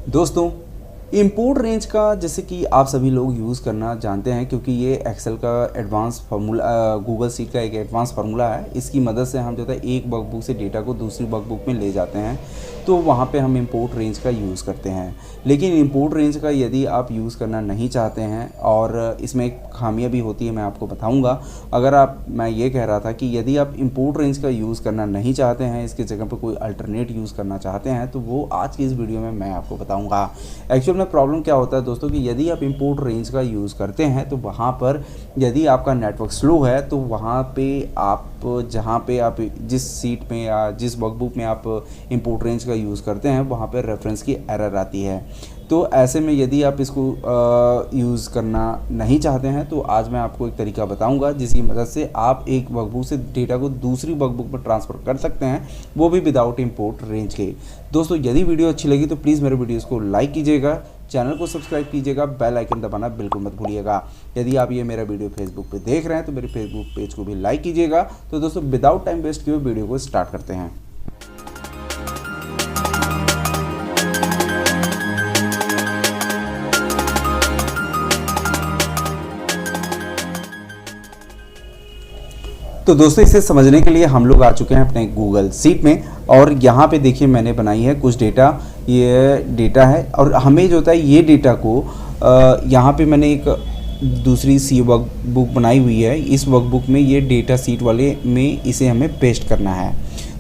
दोस्तों, import range का जैसे कि आप सभी लोग यूज़ करना जानते हैं, क्योंकि ये एक्सेल का एडवांस फार्मूला, गूगल शीट का एक एडवांस फार्मूला है। इसकी मदद से हम जो है एक वर्कबुक से डेटा को दूसरी वर्कबुक में ले जाते हैं, तो वहाँ पे हम इंपोर्ट रेंज का यूज़ करते हैं। लेकिन इंपोर्ट रेंज का यदि आप यूज़ करना नहीं चाहते हैं, और इसमें एक खामियां भी होती है, मैं आपको बताऊंगा। मैं ये कह रहा था कि यदि आप इंपोर्ट रेंज का यूज़ करना नहीं चाहते हैं, इसके जगह पर कोई अल्टरनेट यूज़ करना चाहते हैं, तो वो आज की इस वीडियो में मैं आपको बताऊँगा। एक्चुअल में प्रॉब्लम क्या होता है दोस्तों कि यदि आप इंपोर्ट रेंज का यूज़ करते हैं, तो वहाँ पर यदि आपका नेटवर्क स्लो है, तो वहाँ पे आप जहाँ पे आप जिस सीट में या जिस वर्कबुक में आप इंपोर्ट रेंज का यूज़ करते हैं, वहाँ पर रेफरेंस की एरर आती है। तो ऐसे में यदि आप इसको यूज़ करना नहीं चाहते हैं, तो आज मैं आपको एक तरीका बताऊंगा जिसकी मदद से आप एक वर्कबुक से डेटा को दूसरी वर्कबुक में ट्रांसफ़र कर सकते हैं, वो भी विदाउट इंपोर्ट रेंज के। दोस्तों, यदि वीडियो अच्छी लगी तो प्लीज़ मेरे वीडियोज़ को लाइक कीजिएगा, चैनल को सब्सक्राइब कीजिएगा, बेल आइकन दबाना बिल्कुल मत भूलिएगा। यदि आप ये मेरा वीडियो फेसबुक पे देख रहे हैं तो मेरे फेसबुक पेज को भी लाइक कीजिएगा। तो दोस्तों, विदाउट टाइम वेस्ट किए वीडियो को स्टार्ट करते हैं। तो दोस्तों, इसे समझने के लिए हम लोग आ चुके हैं अपने गूगल शीट में, और यहाँ पे देखिए मैंने बनाई है कुछ डेटा। ये डेटा है, और हमें जो होता है ये डेटा को यहाँ पे मैंने एक दूसरी सी वर्कबुक बनाई हुई है। इस वर्कबुक में ये डेटा शीट वाले में इसे हमें पेस्ट करना है।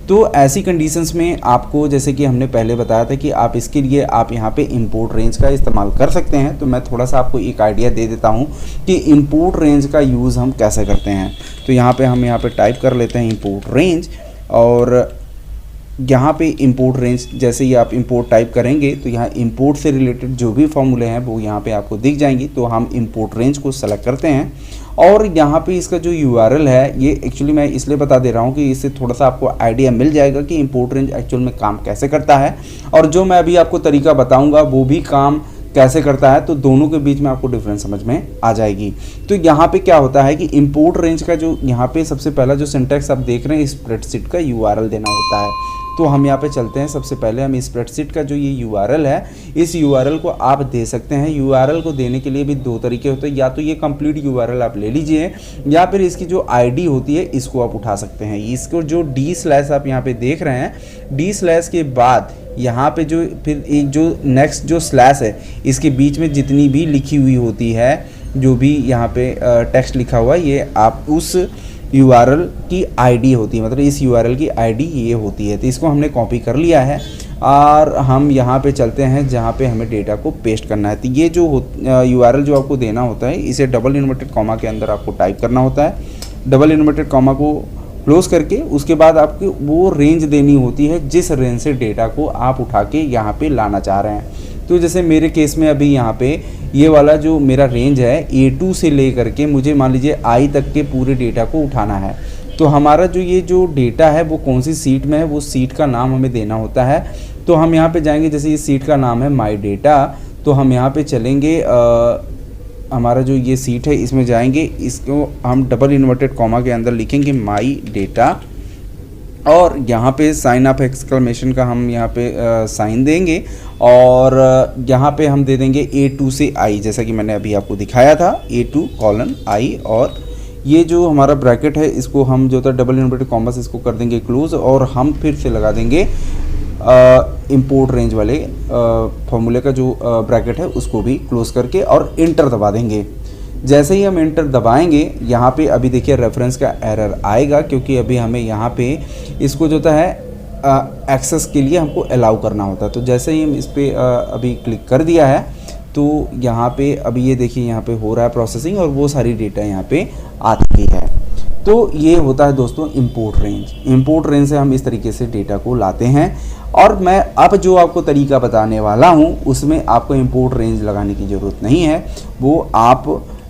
तो ऐसी कंडीशंस में आपको, जैसे कि हमने पहले बताया था कि आप इसके लिए आप यहाँ पे इंपोर्ट रेंज का इस्तेमाल कर सकते हैं। तो मैं थोड़ा सा आपको एक आइडिया दे देता हूँ कि इंपोर्ट रेंज का यूज़ हम कैसे करते हैं। तो यहाँ पे हम यहाँ पे टाइप कर लेते हैं इंपोर्ट रेंज, और यहाँ पे इंपोर्ट रेंज जैसे ही आप इंपोर्ट टाइप करेंगे तो यहाँ इंपोर्ट से रिलेटेड जो भी फॉर्मूले हैं वो यहाँ पे आपको दिख जाएंगी। तो हम इंपोर्ट रेंज को सेलेक्ट करते हैं, और यहाँ पे इसका जो यूआरएल है, ये एक्चुअली मैं इसलिए बता दे रहा हूँ कि इससे थोड़ा सा आपको आइडिया मिल जाएगा कि इंपोर्ट रेंज एक्चुअल में काम कैसे करता है, और जो मैं अभी आपको तरीका बताऊँगा वो भी काम कैसे करता है। तो दोनों के बीच में आपको डिफरेंस समझ में आ जाएगी। तो यहाँ पे क्या होता है कि इंपोर्ट रेंज का जो यहाँ पे सबसे पहला जो सिंटैक्स आप देख रहे हैं, स्प्रेडशीट का यूआरएल देना होता है। तो हम यहाँ पे चलते हैं। सबसे पहले हम स्प्रेडशीट का जो ये यूआरएल है, इस यूआरएल को आप दे सकते हैं। यूआरएल को देने के लिए भी दो तरीके होते हैं, या तो ये कंप्लीट यूआरएल आप ले लीजिए, या फिर इसकी जो आईडी होती है इसको आप उठा सकते हैं। इसको जो डी/ आप यहाँ पे देख रहे हैं, डी/ के बाद यहाँ पे जो फिर एक जो नेक्स्ट जो स्लैश है, इसके बीच में जितनी भी लिखी हुई होती है, जो भी यहाँ पे टेक्स्ट लिखा हुआ है, ये आप उस यूआरएल की आईडी होती है, मतलब इस यूआरएल की आईडी ये होती है। तो इसको हमने कॉपी कर लिया है, और हम यहाँ पे चलते हैं जहाँ पे हमें डेटा को पेस्ट करना है। तो ये जो यूआरएल जो आपको देना होता है, इसे डबल इन्वर्टेड कॉमा के अंदर आपको टाइप करना होता है। डबल इन्वर्टेड कॉमा को क्लोज करके उसके बाद आपको वो रेंज देनी होती है जिस रेंज से डेटा को आप उठा के यहाँ पे लाना चाह रहे हैं। तो जैसे मेरे केस में अभी यहाँ पे ये वाला जो मेरा रेंज है, A2 से ले करके मुझे मान लीजिए I तक के पूरे डेटा को उठाना है। तो हमारा जो ये जो डेटा है वो कौन सी सीट में है, वो सीट का नाम हमें देना होता है। तो हम यहाँ पे जाएंगे, जैसे ये सीट का नाम है माई डेटा, तो हम यहाँ पे चलेंगे, हमारा जो ये सीट है इसमें जाएंगे, इसको हम डबल इन्वर्टेड कॉमा के अंदर लिखेंगे माई डेटा, और यहाँ पे साइन ऑफ एक्सक्लेमेशन का हम यहाँ पे साइन देंगे, और यहाँ पे हम दे देंगे A2 से I, जैसा कि मैंने अभी आपको दिखाया था, A2:I, और ये जो हमारा ब्रैकेट है इसको हम जो था डबल इन्वर्टेड कॉमा से इसको कर देंगे क्लोज, और हम फिर से लगा देंगे इंपोर्ट रेंज वाले फॉर्मूले का जो ब्रैकेट है उसको भी क्लोज करके, और इंटर दबा देंगे। जैसे ही हम इंटर दबाएंगे, यहाँ पे अभी देखिए रेफरेंस का एरर आएगा, क्योंकि अभी हमें यहाँ पे इसको जो है एक्सेस के लिए हमको अलाउ करना होता है। तो जैसे ही हम इस पर अभी क्लिक कर दिया है, तो यहाँ पे अभी ये देखिए यहाँ पे हो रहा है प्रोसेसिंग, और वो सारी डेटा यहाँ पे आ चुकी है। तो ये होता है दोस्तों इंपोर्ट रेंज। इंपोर्ट रेंज से हम इस तरीके से डेटा को लाते हैं, और मैं अब जो आपको तरीका बताने वाला हूँ उसमें आपको इंपोर्ट रेंज लगाने की ज़रूरत नहीं है। वो आप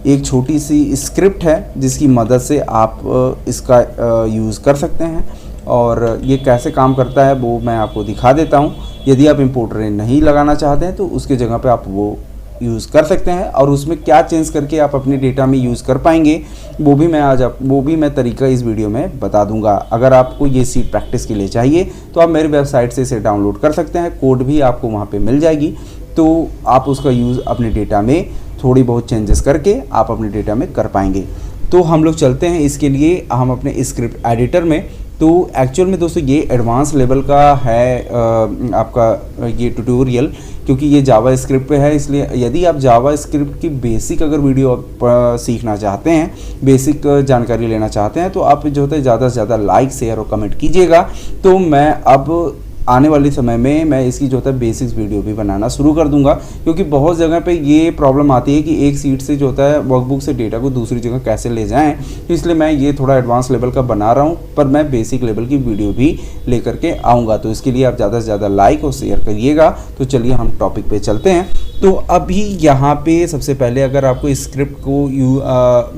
एक छोटी सी स्क्रिप्ट है जिसकी मदद से आप इसका यूज़ कर सकते हैं, और ये कैसे काम करता है वो मैं आपको दिखा देता हूँ। यदि आप इंपोर्ट रेंज नहीं लगाना चाहते हैं तो उसके जगह पे आप वो यूज़ कर सकते हैं, और उसमें क्या चेंज करके आप अपने डेटा में यूज़ कर पाएंगे वो भी मैं तरीका इस वीडियो में बता दूंगा। अगर आपको ये सीट प्रैक्टिस के लिए चाहिए तो आप मेरी वेबसाइट से इसे डाउनलोड कर सकते हैं, कोड भी आपको वहाँ पे मिल जाएगी। तो आप उसका यूज़ अपने डेटा में थोड़ी बहुत चेंजेस करके आप अपने डेटा में कर पाएंगे। तो हम लोग चलते हैं इसके लिए हम अपने स्क्रिप्ट एडिटर में। तो एक्चुअल में दोस्तों ये एडवांस लेवल का है आपका ये ट्यूटोरियल, क्योंकि ये जावा स्क्रिप्ट पे है, इसलिए यदि आप जावा स्क्रिप्ट की बेसिक अगर वीडियो आप सीखना चाहते हैं, बेसिक जानकारी लेना चाहते हैं, तो आप जो होता है ज़्यादा से ज़्यादा लाइक शेयर और कमेंट कीजिएगा। तो मैं अब आने वाले समय में मैं इसकी जो होता है बेसिक्स वीडियो भी बनाना शुरू कर दूंगा, क्योंकि बहुत जगह पे ये प्रॉब्लम आती है कि एक सीट से जो होता है वर्कबुक से डेटा को दूसरी जगह कैसे ले जाएं। इसलिए मैं ये थोड़ा एडवांस लेवल का बना रहा हूँ, पर मैं बेसिक लेवल की वीडियो भी लेकर के आऊँगा। तो इसके लिए आप ज़्यादा से ज़्यादा लाइक और शेयर करिएगा। तो चलिए हम टॉपिक पे चलते हैं। तो अभी यहाँ पे सबसे पहले अगर आपको स्क्रिप्ट को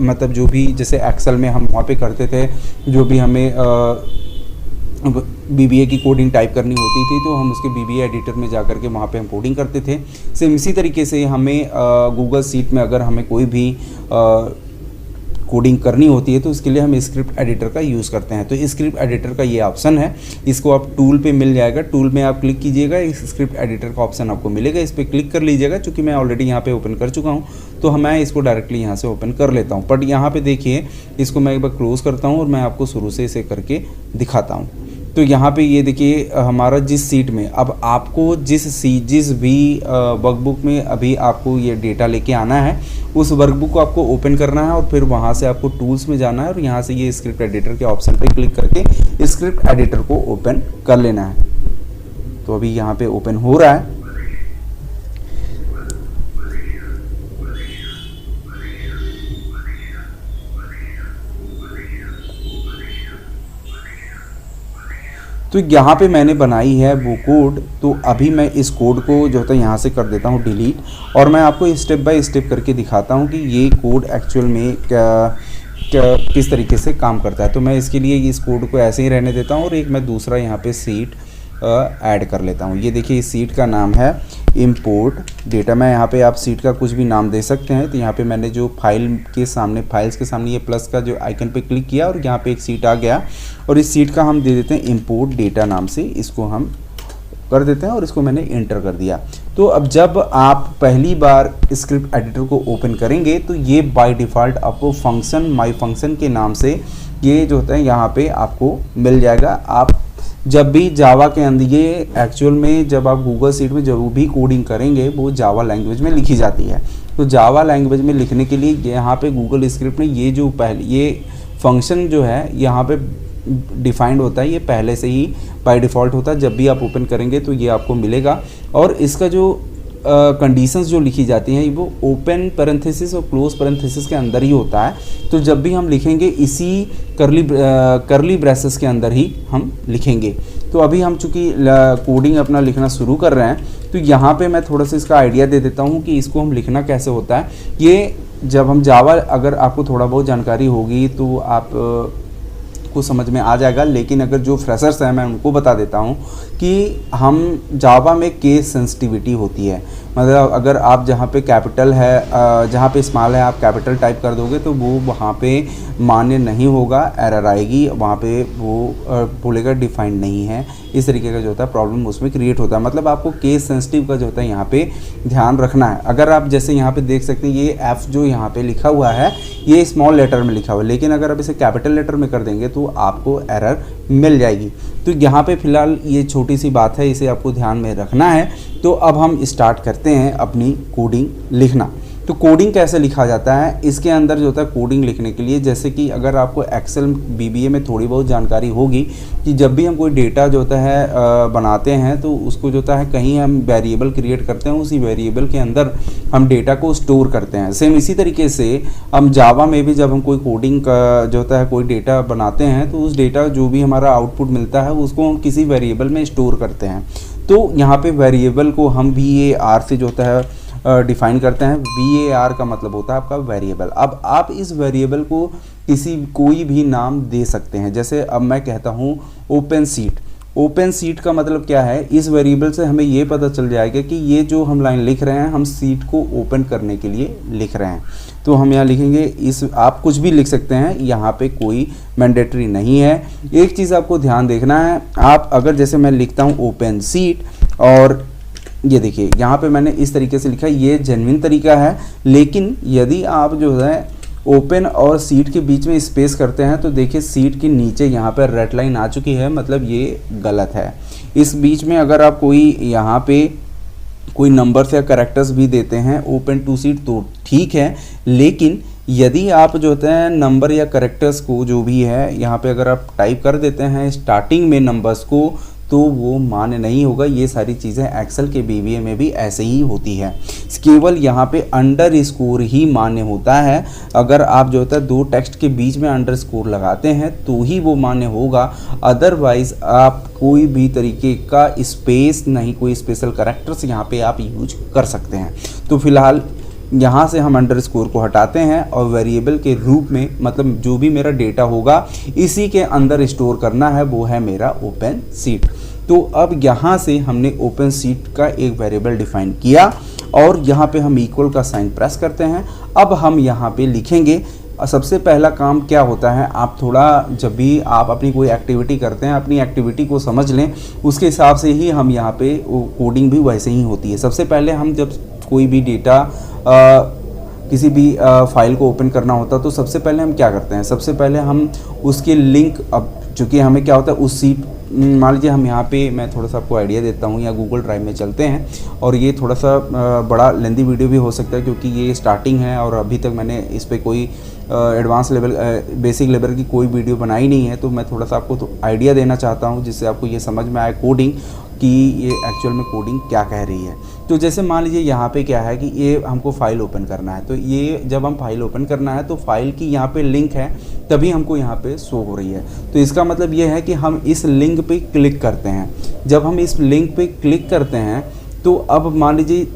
मतलब जो भी जैसे एक्सेल में हम वहाँ पे करते थे, जो भी हमें बीबीए की कोडिंग टाइप करनी होती थी, तो हम उसके बीबीए एडिटर में जा कर के वहाँ पे हम कोडिंग करते थे। सेम इसी तरीके से हमें गूगल शीट में अगर हमें कोई भी कोडिंग करनी होती है तो इसके लिए हम स्क्रिप्ट एडिटर का यूज़ करते हैं। तो स्क्रिप्ट एडिटर का ये ऑप्शन है, इसको आप टूल पे मिल जाएगा, टूल में आप क्लिक कीजिएगा, इस स्क्रिप्ट एडिटर का ऑप्शन आपको मिलेगा, इस पर क्लिक कर लीजिएगा। चूँकि मैं ऑलरेडी यहाँ पे ओपन कर चुका हूँ तो मैं इसको डायरेक्टली यहाँ से ओपन कर लेता हूँ। बट यहाँ पे देखिए, इसको मैं एक बार क्लोज़ करता हूँ और मैं आपको शुरू से इसे करके दिखाता हूँ। तो यहाँ पे ये देखिए हमारा जिस सीट में अब आपको जिस भी वर्कबुक में अभी आपको ये डेटा लेके आना है, उस वर्कबुक को आपको ओपन करना है और फिर वहाँ से आपको टूल्स में जाना है और यहाँ से ये स्क्रिप्ट एडिटर के ऑप्शन पे क्लिक करके स्क्रिप्ट एडिटर को ओपन कर लेना है। तो अभी यहाँ पे ओपन हो रहा है। तो यहाँ पे मैंने बनाई है वो कोड, तो अभी मैं इस कोड को जो होता है यहाँ से कर देता हूँ डिलीट, और मैं आपको स्टेप बाय स्टेप करके दिखाता हूँ कि ये कोड एक्चुअल में किस तरीके से काम करता है। तो मैं इसके लिए इस कोड को ऐसे ही रहने देता हूँ और एक मैं दूसरा यहाँ पे सीट ऐड कर लेता हूँ। ये देखिए इस सीट का नाम है इंपोर्ट डेटा। मैं यहाँ पे आप सीट का कुछ भी नाम दे सकते हैं। तो यहाँ पे मैंने जो फाइल्स के सामने ये प्लस का जो आइकन पे क्लिक किया और यहाँ पे एक सीट आ गया, और इस सीट का हम दे देते हैं इंपोर्ट डेटा नाम से, इसको हम कर देते हैं और इसको मैंने इंटर कर दिया। तो अब जब आप पहली बार स्क्रिप्ट एडिटर को ओपन करेंगे तो ये बाय डिफ़ॉल्ट आपको फंक्शन माई फंक्शन के नाम से ये जो होता है यहाँ पे आपको मिल जाएगा। आप जब भी जावा के अंदर ये एक्चुअल में जब आप गूगल शीट में जो भी कोडिंग करेंगे वो जावा लैंग्वेज में लिखी जाती है। तो जावा लैंग्वेज में लिखने के लिए यहाँ पे गूगल स्क्रिप्ट में ये जो ये फंक्शन जो है यहाँ पे डिफाइंड होता है, ये पहले से ही बाय डिफ़ॉल्ट होता है। जब भी आप ओपन करेंगे तो ये आपको मिलेगा, और इसका जो कंडीशंस जो लिखी जाती हैं वो ओपन पैरेंथेसिस और क्लोज पैरेंथेसिस के अंदर ही होता है। तो जब भी हम लिखेंगे इसी करली ब्रेसेस के अंदर ही हम लिखेंगे। तो अभी हम चूँकि कोडिंग अपना लिखना शुरू कर रहे हैं, तो यहाँ पे मैं थोड़ा सा इसका आइडिया दे देता हूँ कि इसको हम लिखना कैसे होता है। ये जब हम जावा, अगर आपको थोड़ा बहुत जानकारी होगी तो आप को समझ में आ जाएगा, लेकिन अगर जो फ्रेशर्स हैं मैं उनको बता देता हूँ कि हम जावा में केस सेंसिटिविटी होती है। मतलब अगर आप जहाँ पे कैपिटल है, जहाँ पे स्मॉल है, आप कैपिटल टाइप कर दोगे तो वो वहाँ पे मान्य नहीं होगा, एरर आएगी, वहाँ पे वो बोलेगा डिफाइंड नहीं है। इस तरीके का जो होता है प्रॉब्लम उसमें क्रिएट होता है। मतलब आपको केस सेंसिटिव का जो होता है यहाँ पे ध्यान रखना है। अगर आप जैसे यहाँ पे देख सकते हैं ये एफ जो यहाँ पे लिखा हुआ है ये स्मॉल लेटर में लिखा हुआ है, लेकिन अगर आप इसे कैपिटल लेटर में कर देंगे तो आपको एरर मिल जाएगी। तो यहाँ पे फिलहाल ये छोटी सी बात है, इसे आपको ध्यान में रखना है। तो अब हम स्टार्ट करते हैं अपनी कोडिंग लिखना। तो कोडिंग कैसे लिखा जाता है, इसके अंदर जो होता है कोडिंग लिखने के लिए, जैसे कि अगर आपको एक्सेल बीबीए में थोड़ी बहुत जानकारी होगी कि जब भी हम कोई डेटा जो होता है बनाते हैं तो उसको जो होता है कहीं हम वेरिएबल क्रिएट करते हैं, उसी वेरिएबल के अंदर हम डेटा को स्टोर करते हैं। सेम इसी तरीके से हम जावा में भी जब हम कोई कोडिंग का जो होता है कोई डेटा बनाते हैं तो उस डेटा जो भी हमारा आउटपुट मिलता है उसको हम किसी वेरिएबल में स्टोर करते हैं। तो यहाँ पे वेरिएबल को हम VAR से जो होता है डिफाइन करते हैं। VAR का मतलब होता है आपका वेरिएबल। अब आप इस वेरिएबल को कोई भी नाम दे सकते हैं। जैसे अब मैं कहता हूँ ओपन सीट। ओपन सीट का मतलब क्या है, इस वेरिएबल से हमें ये पता चल जाएगा कि ये जो हम लाइन लिख रहे हैं हम सीट को ओपन करने के लिए लिख रहे हैं। तो हम यहाँ लिखेंगे आप कुछ भी लिख सकते हैं, यहाँ पे कोई मैंडेटरी नहीं है। एक चीज़ आपको ध्यान देखना है, आप अगर जैसे मैं लिखता हूँ ओपन सीट और ये देखिए यहाँ पे मैंने इस तरीके से लिखा है, ये जेन्युइन तरीका है। लेकिन यदि आप जो है ओपन और सीट के बीच में स्पेस करते हैं तो देखिए सीट के नीचे यहाँ पर रेड लाइन आ चुकी है, मतलब ये गलत है। इस बीच में अगर आप कोई यहाँ पे कोई नंबर्स या कैरेक्टर्स भी देते हैं ओपन टू सीट तो ठीक है, लेकिन यदि आप जो होते हैं नंबर या कैरेक्टर्स को जो भी है यहाँ पे अगर आप टाइप कर देते हैं स्टार्टिंग में नंबर्स को तो वो मान्य नहीं होगा। ये सारी चीज़ें एक्सेल के बीवीए में भी ऐसे ही होती है, केवल यहाँ पे अंडर स्कोर ही मान्य होता है। अगर आप जो होता है दो टेक्स्ट के बीच में अंडर स्कोर लगाते हैं तो ही वो मान्य होगा, अदरवाइज आप कोई भी तरीके का स्पेस नहीं, कोई स्पेशल कैरेक्टर्स यहाँ पे आप यूज कर सकते हैं। तो फिलहाल यहाँ से हम अंडर स्कोर को हटाते हैं और वेरिएबल के रूप में, मतलब जो भी मेरा डेटा होगा इसी के अंदर स्टोर करना है, वो है मेरा ओपन सीट। तो अब यहाँ से हमने ओपन सीट का एक वेरिएबल डिफाइन किया और यहाँ पे हम इक्वल का साइन प्रेस करते हैं। अब हम यहाँ पे लिखेंगे, सबसे पहला काम क्या होता है, आप थोड़ा जब भी आप अपनी कोई एक्टिविटी करते हैं अपनी एक्टिविटी को समझ लें, उसके हिसाब से ही हम यहाँ पे कोडिंग भी वैसे ही होती है। सबसे पहले हम जब कोई भी डेटा किसी भी फाइल को ओपन करना होता तो सबसे पहले हम क्या करते हैं, सबसे पहले हम उसके लिंक, अब चूँकि हमें क्या होता है उस सीट, मान लीजिए हम यहाँ पे, मैं थोड़ा सा आपको आइडिया देता हूँ, या गूगल ड्राइव में चलते हैं और ये थोड़ा सा बड़ा लेंदी वीडियो भी हो सकता है क्योंकि ये स्टार्टिंग है और अभी तक मैंने इस पर कोई एडवांस लेवल बेसिक लेवल की कोई वीडियो बनाई नहीं है। तो मैं थोड़ा सा आपको तो आइडिया देना चाहता हूँ जिससे आपको ये समझ में आए कोडिंग कि ये एक्चुअल में कोडिंग क्या कह रही है। तो जैसे मान लीजिए यहाँ पे क्या है कि ये हमको फाइल ओपन करना है, तो ये जब हम फाइल ओपन करना है तो फाइल की यहाँ पे लिंक है तभी हमको यहाँ पे शो हो रही है। तो इसका मतलब ये है कि हम इस लिंक पे क्लिक करते हैं। जब हम इस लिंक पे क्लिक करते हैं तो अब मान लीजिए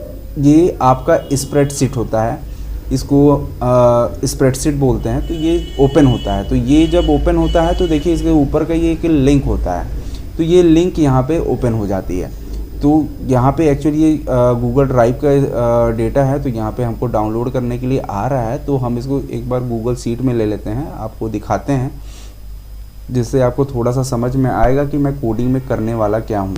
ये आपका स्प्रेडशीट होता है, इसको स्प्रेडशीट बोलते हैं, तो ये ओपन होता है। तो ये जब ओपन होता है तो देखिए इसके ऊपर का ये एक लिंक होता है, तो ये लिंक यहाँ पे ओपन हो जाती है। तो यहाँ पे एक्चुअली ये गूगल ड्राइव का डेटा है, तो यहाँ पे हमको डाउनलोड करने के लिए आ रहा है। तो हम इसको एक बार गूगल शीट में ले लेते हैं, आपको दिखाते हैं जिससे आपको थोड़ा सा समझ में आएगा कि मैं कोडिंग में करने वाला क्या हूँ।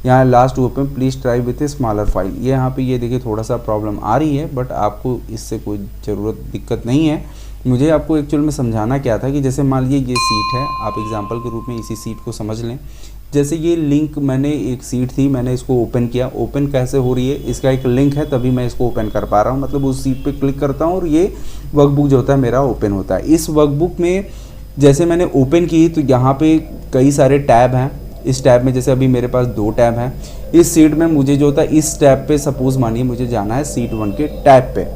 यहाँ last open please try with a smaller file, ये यहाँ पे ये देखिए थोड़ा सा प्रॉब्लम आ रही है, बट आपको इससे कोई ज़रूरत दिक्कत नहीं है। मुझे आपको एक्चुअल में समझाना क्या था कि जैसे मान लीजिए ये सीट है, आप एग्जांपल के रूप में इसी सीट को समझ लें। जैसे ये लिंक, मैंने एक सीट थी, मैंने इसको ओपन किया, ओपन कैसे हो रही है, इसका एक लिंक है तभी मैं इसको ओपन कर पा रहा हूँ। मतलब उस सीट पे क्लिक करता हूँ और ये वर्कबुक जो होता है मेरा ओपन होता है। इस वर्कबुक में जैसे मैंने ओपन की तो यहाँ पे कई सारे टैब हैं। इस टैब में जैसे अभी मेरे पास 2 टैब हैं। इस सीट में मुझे जो होता है इस टैब पे, सपोज मानिए मुझे जाना है सीट 1 के टैब पे।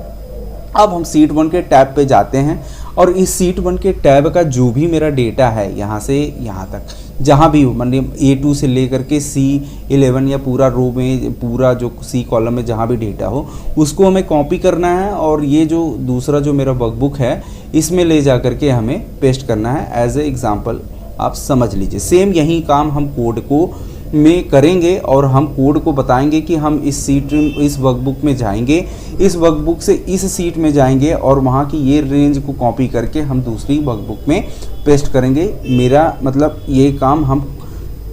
अब हम सीट 1 के टैब पे जाते हैं और इस सीट 1 के टैब का जो भी मेरा डेटा है यहाँ से यहाँ तक, जहाँ भी हो, मतलब A2 से लेकर के C11 या पूरा रो में, पूरा जो C कॉलम में जहाँ भी डेटा हो उसको हमें कॉपी करना है और ये जो दूसरा जो मेरा वर्कबुक है इसमें ले जा करके हमें पेस्ट करना है। एज ए एग्जांपल आप समझ लीजिए, सेम यही काम हम कोड को में करेंगे और हम कोड को बताएंगे कि हम इस वर्कबुक में जाएंगे, इस वर्कबुक से इस सीट में जाएंगे और वहाँ की ये रेंज को कॉपी करके हम दूसरी वर्कबुक में पेस्ट करेंगे। मेरा मतलब ये काम हम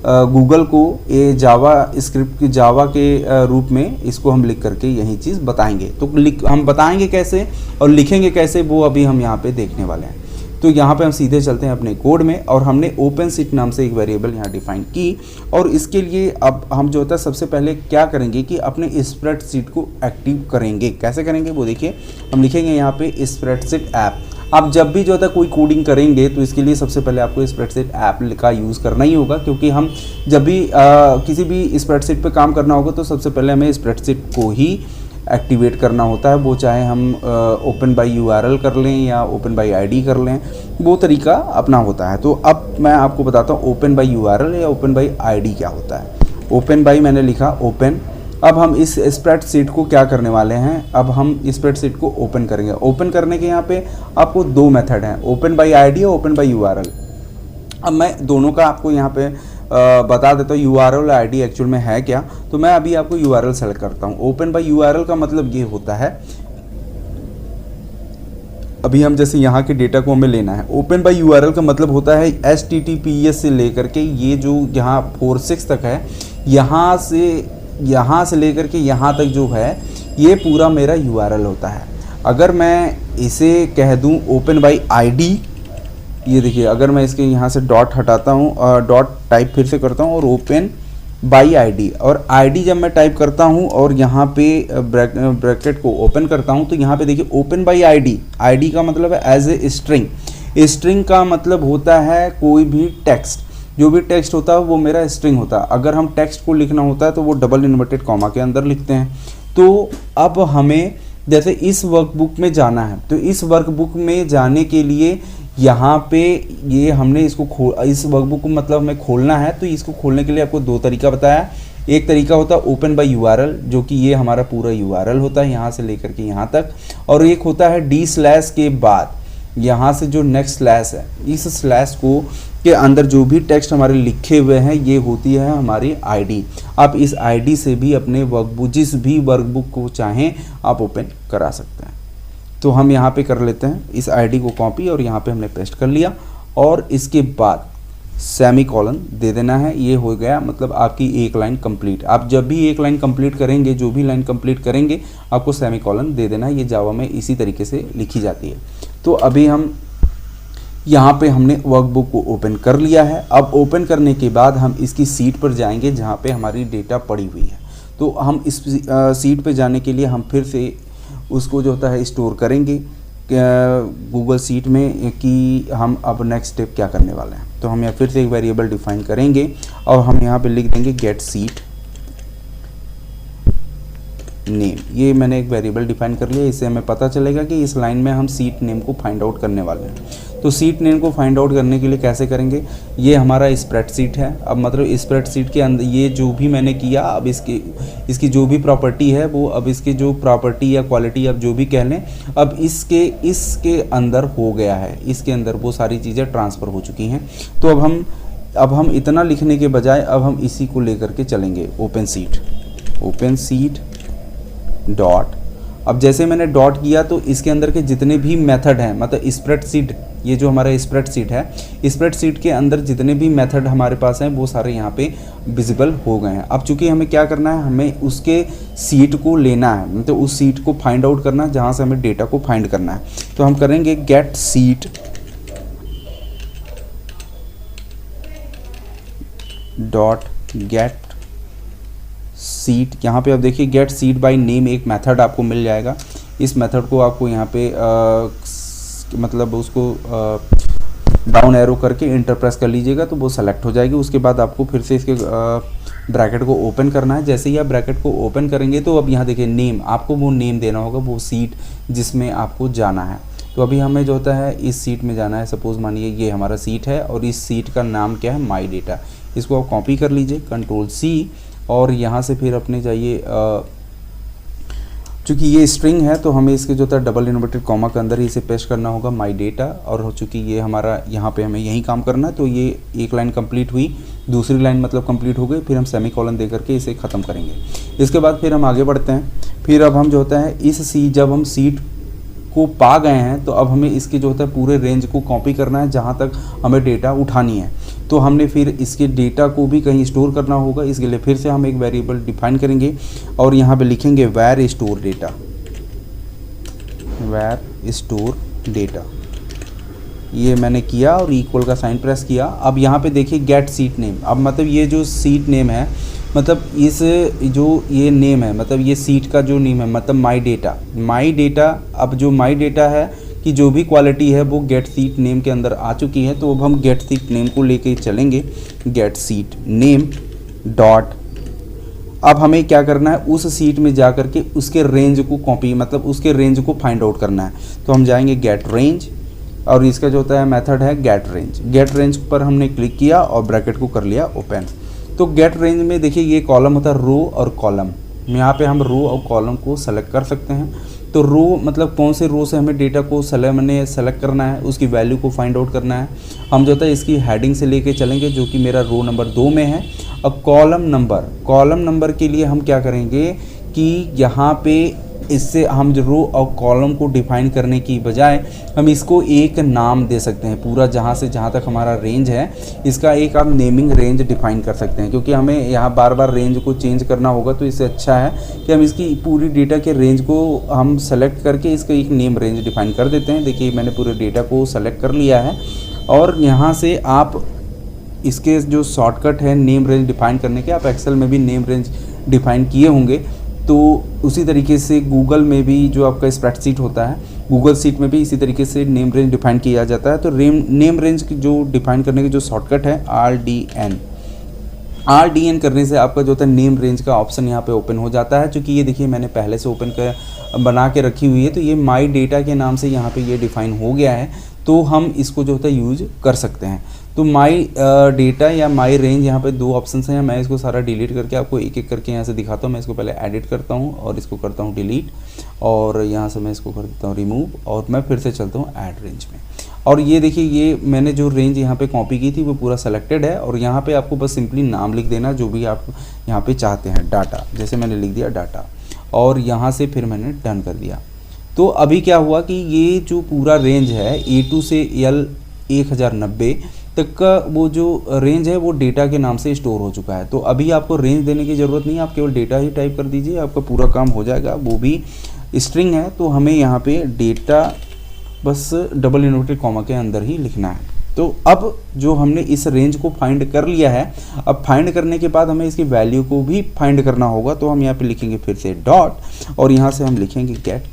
गूगल को ये जावा स्क्रिप्ट की जावा के रूप में इसको हम लिख करके यही चीज़ बताएंगे। तो हम बताएंगे कैसे और लिखेंगे कैसे वो अभी हम यहाँ पे देखने वाले हैं। तो यहाँ पे हम सीधे चलते हैं अपने कोड में और हमने ओपन सीट नाम से एक वेरिएबल यहाँ डिफाइन की और इसके लिए अब हम जो होता है सबसे पहले क्या करेंगे कि अपने स्प्रेडशीट को एक्टिव करेंगे। कैसे करेंगे वो देखिए, हम लिखेंगे यहाँ पे स्प्रेडशीट ऐप। आप जब भी जो होता है कोई कोडिंग करेंगे तो इसके लिए सबसे पहले आपको स्प्रेडशीट ऐप का यूज़ करना ही होगा, क्योंकि हम जब भी किसी भी स्प्रेडशीट पे काम करना होगा तो सबसे पहले हमें स्प्रेडशीट को ही एक्टिवेट करना होता है। वो चाहे हम ओपन बाय URL कर लें या ओपन बाय ID कर लें, वो तरीका अपना होता है। तो अब मैं आपको बताता हूँ ओपन बाय URL या ओपन बाय ID क्या होता है। ओपन बाय मैंने लिखा ओपन। अब हम इस स्प्रेडशीट को क्या करने वाले हैं, अब हम स्प्रेडशीट को ओपन करेंगे। ओपन करने के यहाँ पे आपको 2 मेथड हैं, ओपन बाय ID और ओपन बाय URL। अब मैं दोनों का आपको यहाँ पे बता देता हूँ URL और ID एक्चुअल में है क्या। तो मैं अभी आपको URL सेलेक्ट करता हूँ। ओपन बाय URL का मतलब ये होता है, अभी हम जैसे यहाँ के डेटा को हमें लेना है। ओपन बाय URL का मतलब होता है HTTPS से लेकर के ये जो यहाँ 4.6 तक है, यहाँ से यहाँ से लेकर के यहाँ तक जो है ये पूरा मेरा यूआरएल होता है। अगर मैं इसे कह दूँ ओपन बाय आईडी, ये देखिए अगर मैं इसके यहाँ से डॉट हटाता हूँ और डॉट टाइप फिर से करता हूँ और ओपन बाई आईडी, और आईडी जब मैं टाइप करता हूँ और यहाँ पे ब्रैकेट को ओपन करता हूँ तो यहाँ पे देखिए ओपन बाई आईडी, आईडी का मतलब है एज ए स्ट्रिंग। स्ट्रिंग का मतलब होता है कोई भी टेक्स्ट, जो भी टेक्स्ट होता है वो मेरा स्ट्रिंग होता है। अगर हम टेक्स्ट को लिखना होता है तो वो डबल इन्वर्टेड कॉमा के अंदर लिखते हैं। तो अब हमें जैसे इस वर्कबुक में जाना है, तो इस वर्कबुक में जाने के लिए यहाँ पे ये हमने इसको इस वर्कबुक को मतलब हमें खोलना है। तो इसको खोलने के लिए आपको दो तरीका बताया। एक तरीका होता है ओपन बाय यूआरएल, जो कि ये हमारा पूरा यूआरएल होता है यहाँ से लेकर के यहाँ तक, और एक होता है डी स्लैश के बाद यहाँ से जो नेक्स्ट स्लैश है, इस स्लैश को के अंदर जो भी टेक्स्ट हमारे लिखे हुए हैं ये होती है हमारी आईडी। आप इस आईडी से भी अपने वर्कबुक जिस भी वर्कबुक को चाहें आप ओपन करा सकते हैं। तो हम यहाँ पे कर लेते हैं इस आईडी को कॉपी और यहाँ पे हमने पेस्ट कर लिया, और इसके बाद सेमी कॉलन दे देना है। ये हो गया मतलब आपकी एक लाइन कंप्लीट। आप जब भी एक लाइन कंप्लीट करेंगे, जो भी लाइन कंप्लीट करेंगे आपको सेमी कॉलन दे देना है। ये जावा में इसी तरीके से लिखी जाती है। तो अभी हम यहाँ पे हमने वर्कबुक को ओपन कर लिया है। अब ओपन करने के बाद हम इसकी सीट पर जाएंगे जहाँ पे हमारी डेटा पड़ी हुई है। तो हम इस सीट पे जाने के लिए हम फिर से उसको जो होता है स्टोर करेंगे गूगल सीट में कि हम अब नेक्स्ट स्टेप क्या करने वाले हैं। तो हम यहाँ फिर से एक वेरिएबल डिफाइन करेंगे और हम यहाँ पे लिख देंगे गेट सीट नेम। ये मैंने एक वेरिएबल डिफाइन कर लिया। इससे हमें पता चलेगा कि इस लाइन में हम सीट नेम को फाइंड आउट करने वाले हैं। तो सीट नेम को फाइंड आउट करने के लिए कैसे करेंगे, ये हमारा स्प्रेडशीट है। अब मतलब स्प्रेडशीट के अंदर ये जो भी मैंने किया, अब इसकी जो भी प्रॉपर्टी है वो, अब इसकी जो प्रॉपर्टी या क्वालिटी आप जो भी कह लें, अब इसके अंदर हो गया है। इसके अंदर वो सारी चीज़ें ट्रांसफ़र हो चुकी हैं। तो अब हम इतना लिखने के बजाय अब हम इसी को लेकर के चलेंगे ओपन सीट डॉट। अब जैसे मैंने डॉट किया तो इसके अंदर के जितने भी मेथड हैं, मतलब स्प्रेडशीट, ये जो हमारा स्प्रेडशीट है, स्प्रेडशीट के अंदर जितने भी मेथड हमारे पास हैं वो सारे यहाँ पे विजिबल हो गए हैं। अब चूंकि हमें क्या करना है, हमें उसके सीट को लेना है, मतलब उस सीट को फाइंड आउट करना है जहाँ से हमें डेटा को फाइंड करना है। तो हम करेंगे gate seat dot gate seat. यहाँ पे आप देखिए गेट सीट बाय नेम एक मेथड आपको मिल जाएगा। इस मेथड को आपको यहाँ पे मतलब उसको डाउन एरो करके इंटर प्रेस कर लीजिएगा तो वो सेलेक्ट हो जाएगी। उसके बाद आपको फिर से इसके ब्रैकेट को ओपन करना है। जैसे ही आप ब्रैकेट को ओपन करेंगे तो अब यहाँ देखिए नेम, आपको वो नेम देना होगा, वो सीट जिसमें आपको जाना है। तो अभी हमें जो होता है इस सीट में जाना है। सपोज मानिए ये हमारा सीट है और इस सीट का नाम क्या है, माई डेटा। इसको आप कॉपी कर लीजिए Ctrl+C और यहाँ से फिर अपने जाइए, चूँकि ये स्ट्रिंग है तो हमें इसके जो था डबल इन्वर्टेड कॉमा के अंदर ही इसे पेस्ट करना होगा माई डेटा। और चूँकि ये हमारा यहाँ पे हमें यही काम करना है तो ये एक लाइन कंप्लीट हुई, दूसरी लाइन मतलब कंप्लीट हो गई, फिर हम सेमी कॉलन दे करके इसे ख़त्म करेंगे। इसके बाद फिर हम आगे बढ़ते हैं। फिर अब हम जो होता है जब हम सीट को पा गए हैं तो अब हमें इसके जो होता है पूरे रेंज को कॉपी करना है जहाँ तक हमें डेटा उठानी है। तो हमने फिर इसके डेटा को भी कहीं स्टोर करना होगा। इसके लिए फिर से हम एक वेरिएबल डिफाइन करेंगे और यहाँ पे लिखेंगे वेर स्टोर डेटा। ये मैंने किया और इक्वल का साइन प्रेस किया। अब यहाँ पे देखिए गेट सीट नेम। अब मतलब ये जो सीट नेम है, मतलब इस जो ये नेम है, मतलब ये सीट का जो नेम है, मतलब माई डेटा। अब जो माई डेटा है कि जो भी क्वालिटी है वो गेट सीट नेम के अंदर आ चुकी है। तो अब हम गेट सीट नेम को लेके चलेंगे गेट सीट नेम डॉट। अब हमें क्या करना है, उस सीट में जा कर के उसके रेंज को कॉपी, मतलब उसके रेंज को फाइंड आउट करना है। तो हम जाएंगे गेट रेंज और इसका जो होता है मेथड है गेट रेंज पर हमने क्लिक किया और ब्रैकेट को कर लिया ओपन। तो गेट रेंज में देखिए ये कॉलम होता है रो और कॉलम। यहाँ पे हम रो और कॉलम को सेलेक्ट कर सकते हैं। तो रो मतलब कौन से रो से हमें डेटा को सेलेक्ट करना है, उसकी वैल्यू को फाइंड आउट करना है। हम जो होता है इसकी हेडिंग से लेके चलेंगे जो कि मेरा रो नंबर 2 में है। अब कॉलम नंबर के लिए हम क्या करेंगे कि यहाँ पे इससे हम जो रो और कॉलम को डिफाइन करने की बजाय हम इसको एक नाम दे सकते हैं। पूरा जहाँ से जहाँ तक हमारा रेंज है इसका एक आप नेमिंग रेंज डिफाइन कर सकते हैं, क्योंकि हमें यहाँ बार बार रेंज को चेंज करना होगा। तो इससे अच्छा है कि हम इसकी पूरी डेटा के रेंज को हम सेलेक्ट करके इसका एक नेम रेंज डिफाइन कर देते हैं। देखिए मैंने पूरे डेटा को सेलेक्ट कर लिया है और यहाँ से आप इसके जो शॉर्टकट है नेम रेंज डिफाइन करने के, आप एक्सेल में भी नेम रेंज डिफाइन किए होंगे। तो उसी तरीके से गूगल में भी जो आपका स्प्रेडशीट होता है, गूगल शीट में भी इसी तरीके से नेम रेंज डिफाइन किया जाता है। तो नेम रेंज जो डिफाइन करने की जो शॉर्टकट है RDN करने से आपका जो होता है नेम रेंज का ऑप्शन यहाँ पे ओपन हो जाता है। चूँकि ये देखिए मैंने पहले से ओपन कर बना के रखी हुई है, तो ये माई डेटा के नाम से यहाँ पे ये डिफाइन हो गया है। तो हम इसको जो होता है यूज कर सकते हैं। तो माई डेटा या माई रेंज यहाँ पे दो ऑप्शंस हैं। मैं इसको सारा डिलीट करके आपको एक एक करके यहाँ से दिखाता हूँ। मैं इसको पहले एडिट करता हूँ और इसको करता हूँ डिलीट, और यहाँ से मैं इसको कर देता हूँ रिमूव, और मैं फिर से चलता हूँ ऐड रेंज में। और ये देखिए ये मैंने जो रेंज यहाँ पे कॉपी की थी वो पूरा सेलेक्टेड है। और यहाँ पे आपको बस सिंपली नाम लिख देना जो भी आप यहाँ पे चाहते हैं। डाटा, जैसे मैंने लिख दिया डाटा, और यहाँ से फिर मैंने डन कर दिया। तो अभी क्या हुआ कि ये जो पूरा रेंज है A2 से L 1090 तक का वो जो रेंज है वो डेटा के नाम से स्टोर हो चुका है। तो अभी आपको रेंज देने की ज़रूरत नहीं है, आप केवल डेटा ही टाइप कर दीजिए, आपका पूरा काम हो जाएगा। वो भी स्ट्रिंग है, तो हमें यहाँ पे data bus double inverted comma के अंदर ही लिखना है। तो अब जो हमने इस रेंज को फाइंड कर लिया है, अब फाइंड करने के बाद हमें इसकी वैल्यू को भी फाइंड करना होगा। तो हम यहाँ पे लिखेंगे फिर से डॉट, और यहाँ से हम लिखेंगे गेट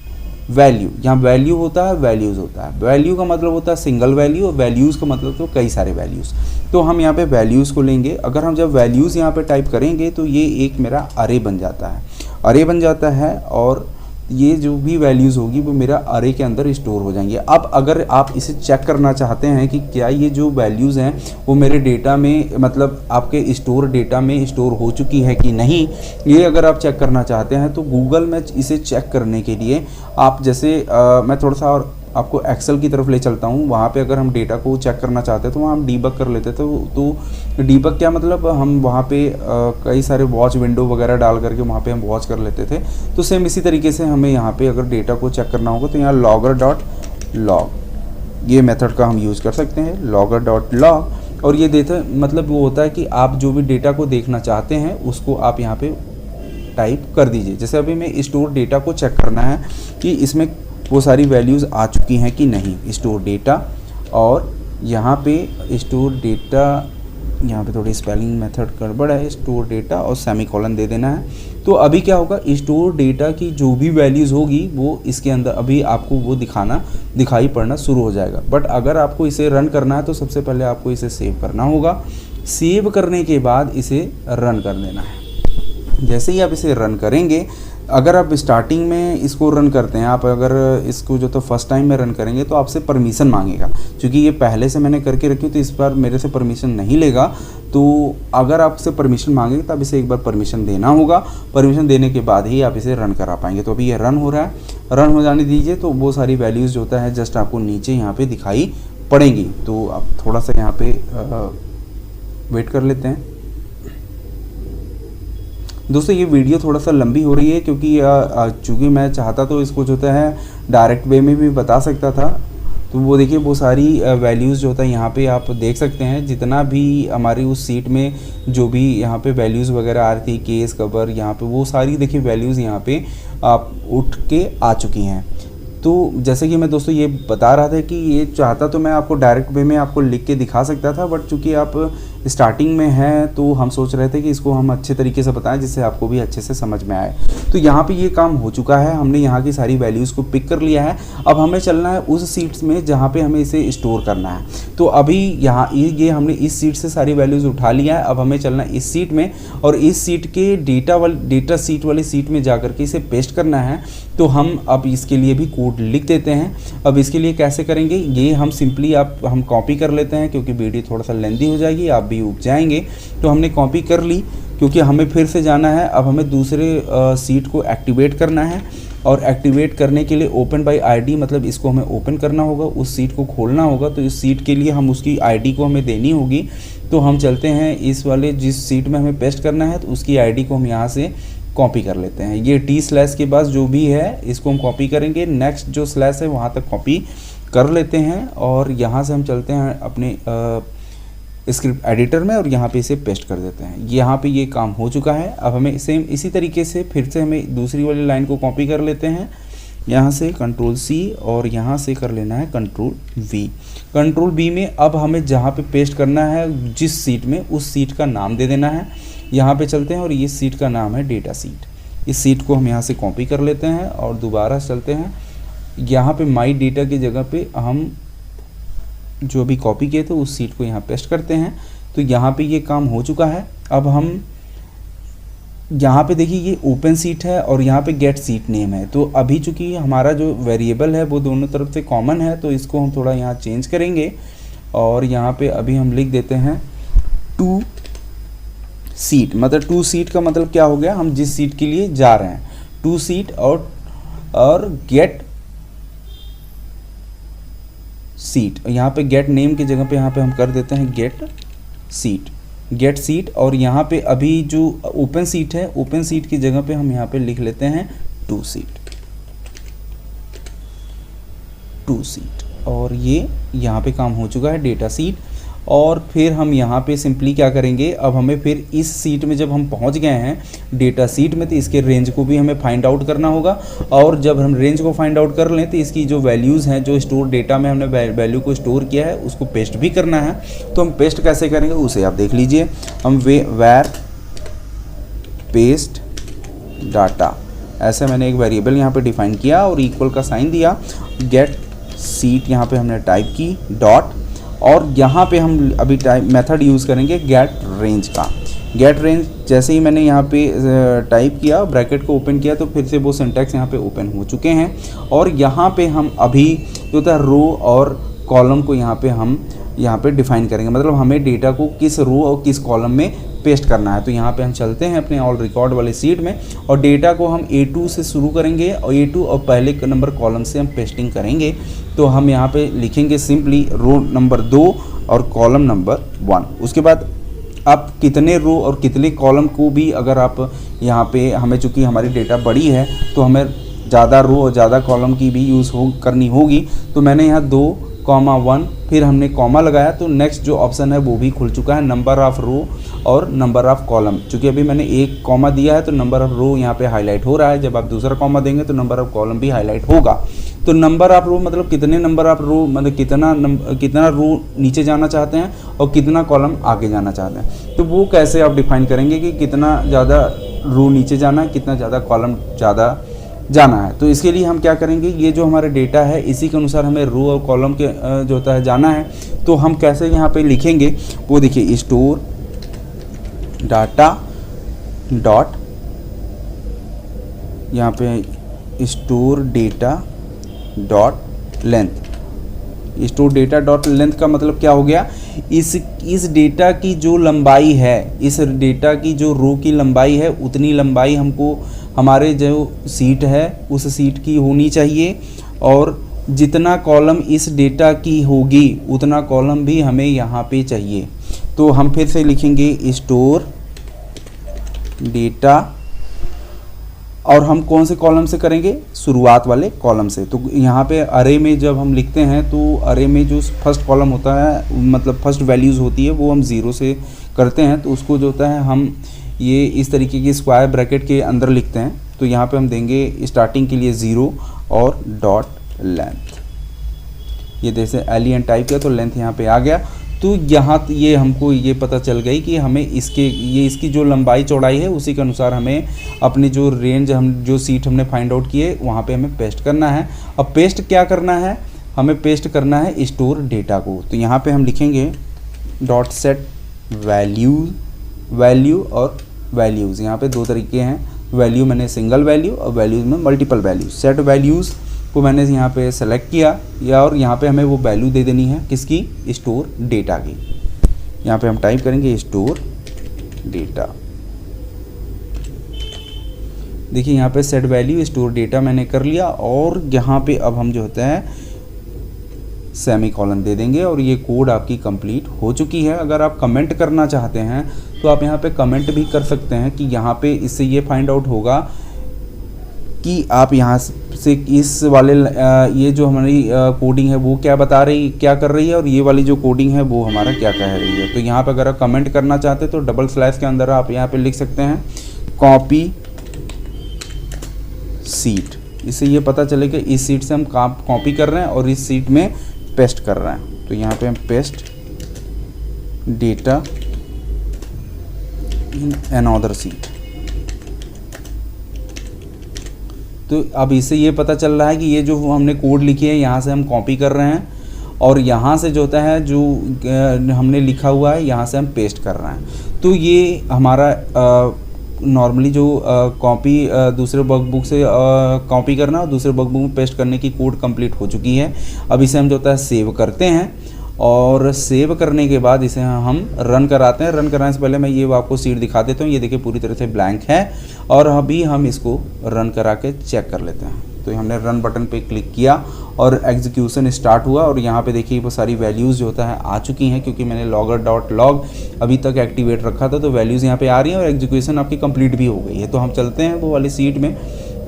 वैल्यू। यहाँ वैल्यू होता है, वैल्यूज़ होता है। वैल्यू का मतलब होता है सिंगल वैल्यू, और वैल्यूज़ का मतलब तो कई सारे वैल्यूज़। तो हम यहाँ पे वैल्यूज़ को लेंगे। अगर हम जब वैल्यूज़ यहाँ पे टाइप करेंगे तो ये एक मेरा अरे बन जाता है, अरे बन जाता है, और ये जो भी वैल्यूज़ होगी वो मेरा अरे के अंदर स्टोर हो जाएंगे। अब अगर आप इसे चेक करना चाहते हैं कि क्या ये जो वैल्यूज़ हैं वो मेरे डेटा में, मतलब आपके स्टोर डेटा में स्टोर हो चुकी है कि नहीं, ये अगर आप चेक करना चाहते हैं तो गूगल में इसे चेक करने के लिए आप जैसे मैं थोड़ा सा और आपको एक्सेल की तरफ ले चलता हूँ। वहाँ पे अगर हम डेटा को चेक करना चाहते हैं तो वहाँ हम डीबग कर लेते थे। तो डीबग क्या मतलब, हम वहाँ पे कई सारे वॉच विंडो वगैरह डाल करके वहाँ पे हम वॉच कर लेते थे। तो सेम इसी तरीके से हमें यहाँ पे अगर डेटा को चेक करना होगा तो यहाँ logger.log ये मेथड का हम यूज़ कर सकते हैं, logger.log। और ये देता मतलब वो होता है कि आप जो भी डेटा को देखना चाहते हैं उसको आप यहाँ पे टाइप कर दीजिए। जैसे अभी मैं स्टोर डेटा को चेक करना है कि इसमें वो सारी वैल्यूज़ आ चुकी हैं कि नहीं, स्टोर डेटा। और यहाँ पे स्टोर डेटा, यहाँ पे थोड़ी स्पेलिंग मेथड गड़बड़ है, स्टोर डेटा और सेमीकोलन दे देना है। तो अभी क्या होगा, स्टोर डेटा की जो भी वैल्यूज़ होगी वो इसके अंदर अभी आपको वो दिखाई पड़ना शुरू हो जाएगा। बट अगर आपको इसे रन करना है तो सबसे पहले आपको इसे सेव करना होगा। सेव करने के बाद इसे रन कर देना है। जैसे ही आप इसे रन करेंगे, अगर आप स्टार्टिंग में इसको रन करते हैं, आप अगर इसको जो तो फर्स्ट टाइम में रन करेंगे तो आपसे परमिशन मांगेगा। क्योंकि ये पहले से मैंने करके रखी तो इस बार मेरे से परमिशन नहीं लेगा। तो अगर आपसे परमिशन मांगेगा तब इसे एक बार परमिशन देना होगा। परमिशन देने के बाद ही आप इसे रन करा पाएंगे। तो अभी ये रन हो रहा है, रन हो जाने दीजिए। तो वो सारी वैल्यूज़ जो होता है जस्ट आपको नीचे यहाँ पर दिखाई पड़ेंगी। तो आप थोड़ा सा यहाँ पर वेट कर लेते हैं। दोस्तों ये वीडियो थोड़ा सा लंबी हो रही है क्योंकि चूँकि मैं चाहता तो इसको जो होता है डायरेक्ट वे में भी बता सकता था। तो वो देखिए वो सारी वैल्यूज़ जो होता है यहाँ पे आप देख सकते हैं, जितना भी हमारी उस सीट में जो भी यहाँ पे वैल्यूज़ वगैरह आ रही थी, केस कवर, यहाँ पे वो सारी देखिए वैल्यूज़ यहाँ पे आप उठ के आ चुकी हैं। तो जैसे कि मैं दोस्तों ये बता रहा था कि ये चाहता तो मैं आपको डायरेक्ट वे में आपको लिख के दिखा सकता था, बट चूँकि आप स्टार्टिंग में हैं तो हम सोच रहे थे कि इसको हम अच्छे तरीके से बताएं जिससे आपको भी अच्छे से समझ में आए। तो यहाँ पे ये काम हो चुका है, हमने यहाँ की सारी वैल्यूज़ को पिक कर लिया है। अब हमें चलना है उस सीट्स में जहाँ पे हमें इसे स्टोर करना है। तो अभी यहाँ ये हमने इस सीट से सारी वैल्यूज़ उठा लिया है। अब हमें चलना है इस सीट में, और इस सीट के डेटा सीट वाली सीट में जा कर के इसे पेस्ट करना है। तो हम अब इसके लिए भी कोड लिख देते हैं। अब इसके लिए कैसे करेंगे, ये हम सिंपली हम कॉपी कर लेते हैं क्योंकि वीडियो थोड़ा सा लेंदी हो जाएगी, आप भी उग जाएंगे। तो हमने कॉपी कर ली क्योंकि हमें फिर से जाना है। अब हमें दूसरे सीट को एक्टिवेट करना है, और एक्टिवेट करने के लिए ओपन बाय आईडी मतलब इसको हमें ओपन करना होगा, उस सीट को खोलना होगा। तो इस सीट के लिए हम उसकी आईडी को हमें देनी होगी। तो हम चलते हैं इस वाले जिस सीट में हमें पेस्ट करना है, तो उसकी आईडी को हम यहाँ से कॉपी कर लेते हैं। ये टी स्लैश के पास जो भी है इसको हम कॉपी करेंगे, नेक्स्ट जो स्लैश है वहाँ तक कॉपी कर लेते हैं और यहाँ से हम चलते हैं अपने स्क्रिप्ट एडिटर में और यहाँ पे इसे पेस्ट कर देते हैं। यहाँ पे ये काम हो चुका है। अब हमें सेम इसी तरीके से फिर से हमें दूसरी वाली लाइन को कॉपी कर लेते हैं, यहाँ से कंट्रोल सी और यहाँ से कर लेना है कंट्रोल वी। कंट्रोल वी में अब हमें जहाँ पे पेस्ट करना है जिस सीट में, उस सीट का नाम दे देना है। यहाँ पे चलते हैं और ये सीट का नाम है डेटा सीट। इस सीट को हम यहाँ से कॉपी कर लेते हैं और दोबारा चलते हैं, यहाँ पे माई डेटा की जगह पे हम जो भी कॉपी किए थे उस सीट को यहाँ पेस्ट करते हैं। तो यहाँ पे ये काम हो चुका है। अब हम यहाँ पे देखिए ये ओपन सीट है और यहाँ पे गेट सीट नेम है। तो अभी चूंकि हमारा जो वेरिएबल है वो दोनों तरफ से कॉमन है, तो इसको हम थोड़ा यहाँ चेंज करेंगे और यहाँ पे अभी हम लिख देते हैं टू सीट। मतलब टू सीट का मतलब क्या हो गया, हम जिस सीट के लिए जा रहे हैं टू सीट और गेट सीट। यहाँ पे गेट नेम की जगह पे यहाँ पे हम कर देते हैं गेट सीट और यहाँ पे अभी जो ओपन सीट है, ओपन सीट की जगह पे हम यहाँ पे लिख लेते हैं टू सीट और ये यहाँ पे काम हो चुका है डेटा सीट। और फिर हम यहाँ पे सिंपली क्या करेंगे, अब हमें फिर इस सीट में जब हम पहुँच गए हैं डेटा सीट में, तो इसके रेंज को भी हमें फाइंड आउट करना होगा। और जब हम रेंज को फाइंड आउट कर लें तो इसकी जो वैल्यूज़ हैं, जो स्टोर डेटा में हमने वैल्यू को स्टोर किया है उसको पेस्ट भी करना है। तो हम पेस्ट कैसे करेंगे उसे आप देख लीजिए। हम वेर पेस्ट डाटा, ऐसे मैंने एक वेरिएबल यहाँ पे डिफाइन किया और इक्वल का साइन दिया। गेट सीट यहाँ पे हमने टाइप की डॉट, और यहाँ पे हम अभी मेथड यूज़ करेंगे गेट रेंज का। गेट रेंज जैसे ही मैंने यहाँ पे टाइप किया, ब्रैकेट को ओपन किया, तो फिर से वो सिंटैक्स यहाँ पे ओपन हो चुके हैं। और यहाँ पे हम अभी जो था रो और कॉलम को यहाँ पे डिफाइन करेंगे। मतलब हमें डेटा को किस रो और किस कॉलम में पेस्ट करना है। तो यहाँ पे हम चलते हैं अपने ऑल रिकॉर्ड वाले सीट में और डेटा को हम A2 से शुरू करेंगे और A2 और पहले नंबर कॉलम से हम पेस्टिंग करेंगे। तो हम यहाँ पे लिखेंगे सिंपली रो नंबर 2 और कॉलम नंबर 1। उसके बाद आप कितने रो और कितने कॉलम को भी अगर आप यहाँ पे, हमें चूँकि हमारी डेटा बड़ी है तो हमें ज़्यादा रो और ज़्यादा कॉलम की भी यूज़ करनी होगी। तो मैंने यहाँ 2,1 फिर हमने कॉमा लगाया, तो नेक्स्ट जो ऑप्शन है वो भी खुल चुका है, नंबर ऑफ़ रो और नंबर ऑफ़ कॉलम। चूँकि अभी मैंने एक कॉमा दिया है तो नंबर ऑफ़ रो यहाँ पे हाईलाइट हो रहा है। जब आप दूसरा कॉमा देंगे तो नंबर ऑफ़ कॉलम भी हाईलाइट होगा। तो नंबर ऑफ़ रो मतलब कितने नंबर ऑफ़ रो, मतलब कितना रो नीचे जाना चाहते हैं और कितना कॉलम आगे जाना चाहते हैं। तो वो कैसे आप डिफाइन करेंगे कि कितना ज़्यादा रो नीचे जाना है, कितना ज़्यादा कॉलम ज़्यादा जाना है। तो इसके लिए हम क्या करेंगे, ये जो हमारे डेटा है इसी के अनुसार हमें रो और कॉलम के जो होता है जाना है। तो हम कैसे यहाँ पे लिखेंगे वो देखिए, स्टोर डाटा डॉट, यहाँ पे store data dot length. Store data dot length का मतलब क्या हो गया, इस डेटा की जो लंबाई है, इस डेटा की जो रो की लंबाई है उतनी लंबाई हमको हमारे जो सीट है उस सीट की होनी चाहिए, और जितना कॉलम इस डेटा की होगी उतना कॉलम भी हमें यहाँ पे चाहिए। तो हम फिर से लिखेंगे स्टोर डेटा, और हम कौन से कॉलम से करेंगे, शुरुआत वाले कॉलम से। तो यहाँ पे अरे में जब हम लिखते हैं तो अरे में जो फर्स्ट कॉलम होता है, मतलब फर्स्ट वैल्यूज़ होती है, वो हम 0 से करते हैं। तो उसको जो होता है हम ये इस तरीके की स्क्वायर ब्रैकेट के अंदर लिखते हैं। तो यहाँ पे हम देंगे स्टार्टिंग के लिए 0 और डॉट लेंथ। ये जैसे एलियन टाइप किया तो लेंथ यहाँ पे आ गया। तो यहाँ ये हमको ये पता चल गई कि हमें इसकी जो लंबाई चौड़ाई है उसी के अनुसार हमें अपनी जो रेंज, हम जो सीट हमने फाइंड आउट किए वहाँ पे हमें पेस्ट करना है। अब पेस्ट क्या करना है, हमें पेस्ट करना है स्टोर डेटा को। तो यहाँ पे हम लिखेंगे डॉट सेट वैल्यू और वैल्यूज़। यहाँ पे दो तरीके हैं, वैल्यू मैंने सिंगल वैल्यू और वैल्यूज़ में मल्टीपल वैल्यू। सेट वैल्यूज़ को मैंने यहाँ पे सेलेक्ट किया और यहाँ पे हमें वो वैल्यू दे देनी है किसकी, स्टोर डेटा की। यहाँ पे हम टाइप करेंगे स्टोर डेटा। देखिए यहाँ पे सेट वैल्यू स्टोर डेटा मैंने कर लिया। और यहाँ पे अब हम जो होता है सेमीकोलन दे देंगे और ये कोड आपकी कंप्लीट हो चुकी है। अगर आप कमेंट करना चाहते हैं तो आप यहाँ पे कमेंट भी कर सकते हैं कि यहाँ पे इससे ये फाइंड आउट होगा कि आप यहाँ से इस वाले ये जो हमारी कोडिंग है वो क्या बता रही, क्या कर रही है, और ये वाली जो कोडिंग है वो हमारा क्या कह रही है। तो यहाँ पे अगर आप कमेंट करना चाहते हैं तो डबल स्लैश के अंदर आप यहाँ पे लिख सकते हैं कॉपी सीट। इससे ये पता चले कि इस सीट से हम कॉपी कर रहे हैं और इस सीट में पेस्ट कर रहे हैं। तो यहाँ पे हम paste data in another seat. तो अब इससे ये पता चल रहा है कि ये जो हमने कोड लिखी है यहाँ से हम कॉपी कर रहे हैं और यहाँ से जो होता है जो हमने लिखा हुआ है यहाँ से हम पेस्ट कर रहे हैं। तो ये हमारा नॉर्मली जो कॉपी दूसरे वर्कबुक से कॉपी करना और दूसरे वर्कबुक में पेस्ट करने की कोड कंप्लीट हो चुकी है। अब इसे हम जो होता है सेव करते हैं और सेव करने के बाद इसे हम रन कराते हैं। रन कराने से पहले मैं ये आपको सीट दिखा देता हूँ। ये देखिए पूरी तरह से ब्लैंक है और अभी हम इसको रन करा के चेक कर लेते हैं। तो हमने रन बटन पे क्लिक किया और एग्जीक्यूशन स्टार्ट हुआ और यहाँ पे देखिए वो सारी वैल्यूज़ जो होता है आ चुकी हैं, क्योंकि मैंने logger.log अभी तक एक्टिवेट रखा था। तो वैल्यूज़ यहाँ पे आ रही हैं और एग्जीक्यूशन आपकी कंप्लीट भी हो गई है। तो हम चलते हैं वो वाली सीट में।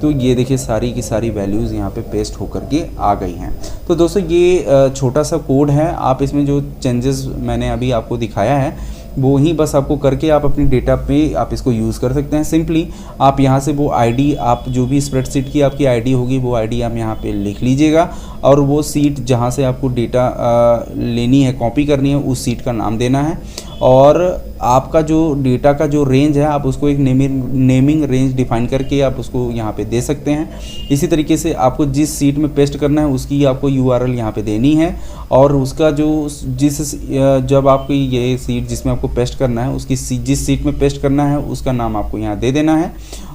तो ये देखिए सारी की सारी वैल्यूज़ यहाँ पे पेस्ट होकर के आ गई हैं। तो दोस्तों ये छोटा सा कोड है। आप इसमें जो चेंजेस मैंने अभी आपको दिखाया है वो ही बस आपको करके आप अपनी डेटा पे आप इसको यूज़ कर सकते हैं। सिंपली आप यहाँ से वो आईडी, आप जो भी स्प्रेडशीट की आपकी आईडी होगी वो आईडी आप यहाँ पे लिख लीजिएगा और वो सीट जहाँ से आपको डेटा लेनी है, कॉपी करनी है, उस सीट का नाम देना है और आपका जो डेटा का जो रेंज है आप उसको एक नेमिंग रेंज डिफाइन करके आप उसको यहाँ पे दे सकते हैं। इसी तरीके से आपको जिस सीट में पेस्ट करना है उसकी आपको URL यहाँ पे देनी है और उसका जो जब आपकी ये सीट जिसमें आपको पेस्ट करना है उसकी जिस सीट में पेस्ट करना है उसका नाम आपको यहाँ दे देना है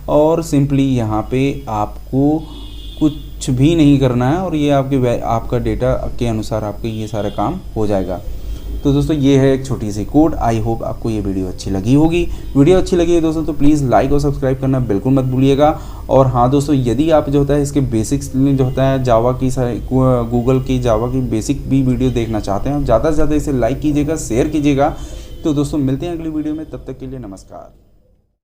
और सिंपली यहाँ पे आपको कुछ भी नहीं करना है और ये आपका डेटा के अनुसार आपके ये सारा काम हो जाएगा। तो दोस्तों ये है एक छोटी सी कोड। आई होप आपको ये वीडियो अच्छी लगी होगी। वीडियो अच्छी लगी है दोस्तों तो प्लीज़ लाइक और सब्सक्राइब करना बिल्कुल मत भूलिएगा। और हाँ दोस्तों, यदि आप जो होता है इसके बेसिक्स जो होता है जावा की गूगल की जावा की बेसिक भी वीडियो देखना चाहते हैं, ज़्यादा से ज़्यादा इसे लाइक कीजिएगा, शेयर कीजिएगा। तो दोस्तों मिलते हैं अगली वीडियो में, तब तक के लिए नमस्कार।